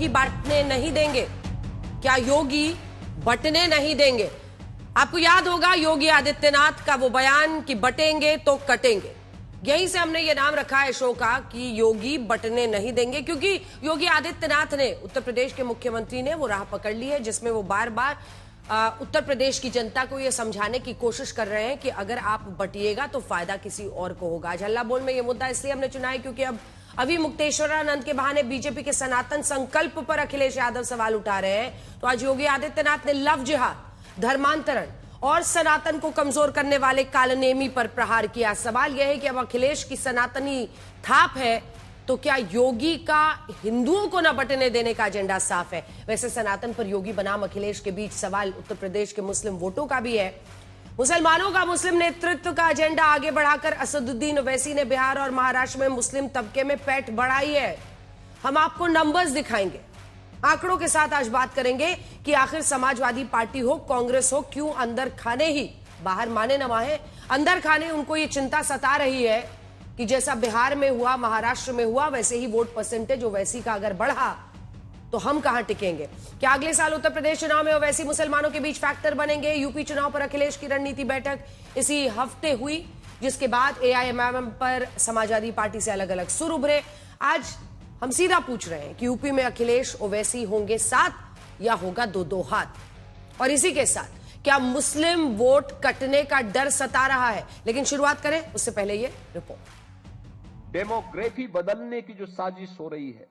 योगी बांटने नहीं देंगे? क्या योगी बंटने नहीं देंगे? आपको याद होगा योगी आदित्यनाथ का वो बयान कि बटेंगे तो कटेंगे। यहीं से हमने ये नाम रखा है शो का कि योगी बंटने नहीं देंगे, क्योंकि योगी आदित्यनाथ ने, उत्तर प्रदेश के मुख्यमंत्री ने वो राह पकड़ ली है जिसमें वो बार बार उत्तर प्रदेश की जनता को ये समझाने की कोशिश कर रहे हैं कि अगर आप बटिएगा तो फायदा किसी और को होगा। आज हल्ला बोल में ये मुद्दा इसलिए हमने चुना है क्योंकि अब अभी मुक्तेश्वरानंद के बहाने बीजेपी के सनातन संकल्प पर अखिलेश यादव सवाल उठा रहे हैं। तो आज योगी आदित्यनाथ ने लव जिहाद, धर्मांतरण और सनातन को कमजोर करने वाले कालनेमी पर प्रहार किया। सवाल यह है कि अब अखिलेश की सनातनी थाप है तो क्या योगी का हिंदुओं को न बटने देने का एजेंडा साफ है? वैसे सनातन पर योगी बनाम अखिलेश के बीच सवाल उत्तर प्रदेश के मुस्लिम वोटों का भी है। मुसलमानों का मुस्लिम नेतृत्व का एजेंडा आगे बढ़ाकर असदुद्दीन ओवैसी ने बिहार और महाराष्ट्र में मुस्लिम तबके में पैठ बढ़ाई है। हम आपको नंबर्स दिखाएंगे, आंकड़ों के साथ आज बात करेंगे कि आखिर समाजवादी पार्टी हो, कांग्रेस हो, क्यों अंदर खाने ही, बाहर माने न माने, अंदर खाने उनको ये चिंता सता रही है कि जैसा बिहार में हुआ, महाराष्ट्र में हुआ, वैसे ही वोट परसेंटेज ओवैसी का अगर बढ़ा तो हम कहां टिकेंगे? क्या अगले साल उत्तर प्रदेश चुनाव में ओवैसी मुसलमानों के बीच फैक्टर बनेंगे? यूपी चुनाव पर अखिलेश की रणनीति बैठक इसी हफ्ते हुई, जिसके बाद एआईएमआईएम पर समाजवादी पार्टी से अलग अलग सुर उभरे। आज हम सीधा पूछ रहे हैं कि यूपी में अखिलेश ओवैसी होंगे साथ या होगा दो दो हाथ? और इसी के साथ क्या मुस्लिम वोट कटने का डर सता रहा है? लेकिन शुरुआत करें उससे पहले ये रिपोर्ट। डेमोग्राफी बदलने की जो साजिश हो रही है,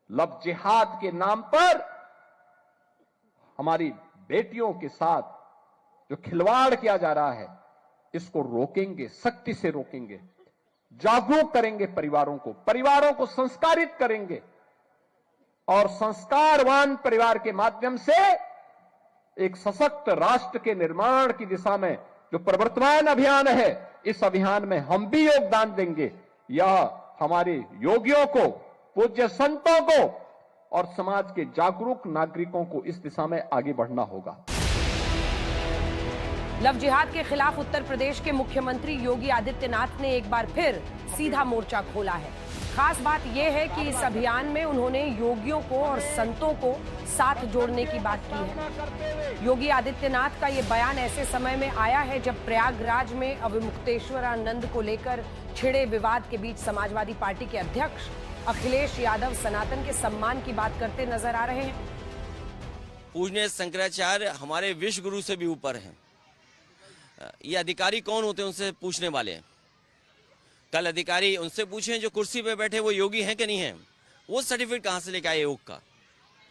लव जिहाद के नाम पर हमारी बेटियों के साथ जो खिलवाड़ किया जा रहा है, इसको रोकेंगे, सख्ती से रोकेंगे, जागरूक करेंगे परिवारों को संस्कारित करेंगे और संस्कारवान परिवार के माध्यम से एक सशक्त राष्ट्र के निर्माण की दिशा में जो प्रवर्तमान अभियान है, इस अभियान में हम भी योगदान देंगे। यह हमारे योगियों को, पूज्य संतों को और समाज के जागरूक नागरिकों को इस दिशा में आगे बढ़ना होगा। लव जिहाद के खिलाफ उत्तर प्रदेश के मुख्यमंत्री योगी आदित्यनाथ ने एक बार फिर सीधा मोर्चा खोला है। खास बात यह है कि इस अभियान में उन्होंने योगियों को और संतों को साथ जोड़ने की बात की है। योगी आदित्यनाथ का यह बयान ऐसे समय में आया है जब प्रयागराज में अविमुक्तेश्वरानंद को लेकर छिड़े विवाद के बीच समाजवादी पार्टी के अध्यक्ष अखिलेश यादव सनातन के सम्मान की बात करते नजर आ रहे हैं। पूजनीय शंकराचार्य हमारे विश्व गुरु से भी ऊपर हैं। ये अधिकारी कौन होते हैं उनसे पूछने वाले हैं। कल अधिकारी उनसे पूछे जो कुर्सी पे बैठे वो योगी हैं कि नहीं है। वो सर्टिफिकेट कहाँ से लेके आए योग का?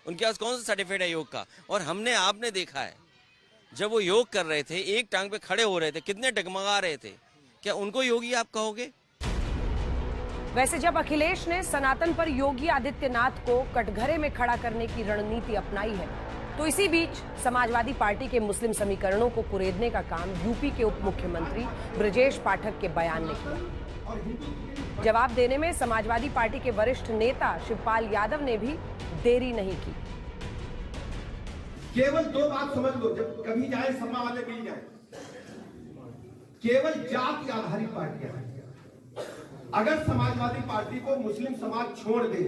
उनके पास कौन सा सर्टिफिकेट है योग का? और हमने आपने देखा है जब वो योग कर रहे थे, एक टांग पे खड़े हो रहे थे, कितने डगमगा रहे थे। क्या उनको योगी आप कहोगे? वैसे जब अखिलेश ने सनातन पर योगी आदित्यनाथ को कटघरे में खड़ा करने की रणनीति अपनाई है, तो इसी बीच समाजवादी पार्टी के मुस्लिम समीकरणों को कुरेदने का काम यूपी के उप मुख्यमंत्री ब्रजेश पाठक के बयान ने किया। जवाब देने में समाजवादी पार्टी के वरिष्ठ नेता शिवपाल यादव ने भी देरी नहीं की। केवल दो बात समझ लो, जब कभी जाए सपा वाले मिल जाए, केवल जाति आधारित पार्टियां हैं। अगर समाजवादी पार्टी को मुस्लिम समाज छोड़ दे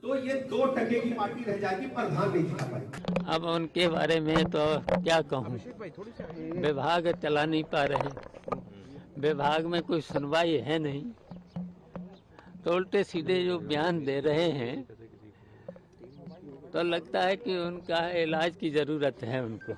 तो ये 2% की पार्टी रह जाएगी, प्रधान नहीं जिता पाएगी। अब उनके बारे में तो क्या कहूँ, विभाग चला नहीं पा रहे, विभाग में कोई सुनवाई है नहीं, तो उल्टे सीधे जो बयान दे रहे हैं तो लगता है कि उनका इलाज की जरूरत है उनको।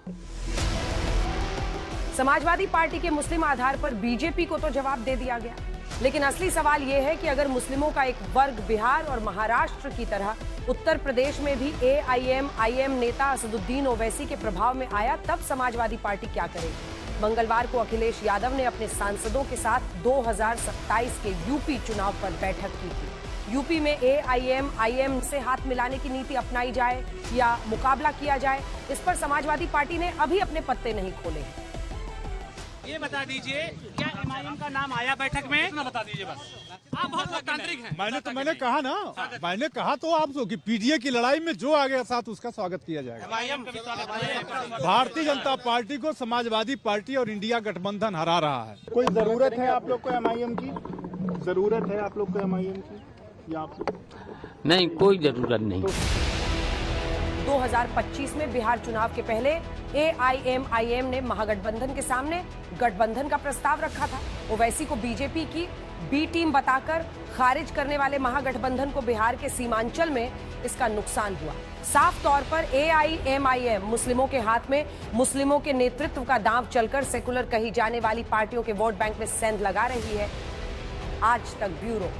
समाजवादी पार्टी के मुस्लिम आधार पर बीजेपी को तो जवाब दे दिया गया, लेकिन असली सवाल यह है कि अगर मुस्लिमों का एक वर्ग बिहार और महाराष्ट्र की तरह उत्तर प्रदेश में भी एआईएमआईएम नेता असदुद्दीन ओवैसी के प्रभाव में आया, तब समाजवादी पार्टी क्या करेगी? मंगलवार को अखिलेश यादव ने अपने सांसदों के साथ 2027 के यूपी चुनाव पर बैठक की थी। यूपी में एआईएमआईएम से हाथ मिलाने की नीति अपनाई जाए या मुकाबला किया जाए, इस पर समाजवादी पार्टी ने अभी अपने पत्ते नहीं खोले। ये बता दीजिए, क्या एमआईएम का नाम आया बैठक में? इतना बता दीजिए बस। आप बहुत लोकतांत्रिक हैं। मैंने कहा ना, मैंने कहा तो आप कि पीडीए की लड़ाई में जो आ गया साथ उसका स्वागत किया जाएगा। एमआईएम भारतीय जनता पार्टी को समाजवादी पार्टी और इंडिया गठबंधन हरा रहा है। कोई जरूरत है आप लोग को एमआईएम की? जरूरत है आप लोग को एमआईएम की? थी आपको? नहीं, कोई जरूरत नहीं। 2025 में बिहार चुनाव के पहले AIMIM ने महागठबंधन के सामने गठबंधन का प्रस्ताव रखा था। ओवैसी को बीजेपी की बी टीम बताकर खारिज करने वाले महागठबंधन को बिहार के सीमांचल में इसका नुकसान हुआ। साफ तौर पर AIMIM मुस्लिमों के हाथ में, मुस्लिमों के नेतृत्व का दांव चलकर सेकुलर कही जाने वाली पार्टियों के वोट बैंक में सेंध लगा रही है। आज तक ब्यूरो।